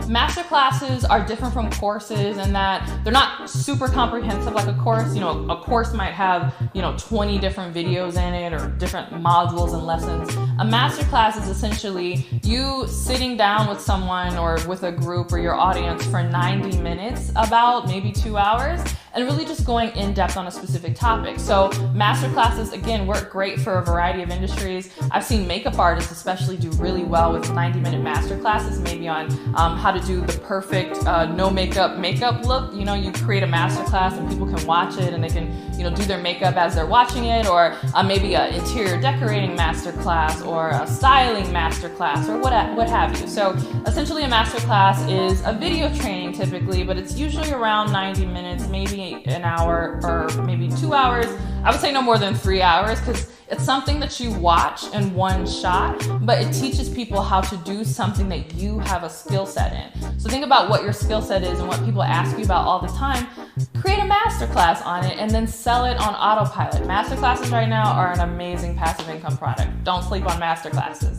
masterclasses are different from courses in that they're not super comprehensive like a course. You know, a course might have, 20 different videos in it or different modules and lessons. A masterclass is essentially you sitting down with someone or with a group or your audience for 90 minutes, about maybe 2 hours, and really just going in depth on a specific topic. So masterclasses, again, work great for a variety of industries. I've seen makeup artists especially do really well with 90-minute masterclasses, maybe on how to do the perfect no makeup look. You create a masterclass and people can watch it and they can do their makeup as they're watching it, or maybe an interior decorating masterclass or a styling masterclass or what have you. So essentially a masterclass is a video training typically, but it's usually around 90 minutes, maybe an hour or maybe 2 hours. I would say no more than 3 hours, because it's something that you watch in one shot, but it teaches people how to do something that you have a skill set in. So think about what your skill set is and what people ask you about all the time. Create a masterclass on it and then sell it on autopilot. Masterclasses right now are an amazing passive income product. Don't sleep on masterclasses.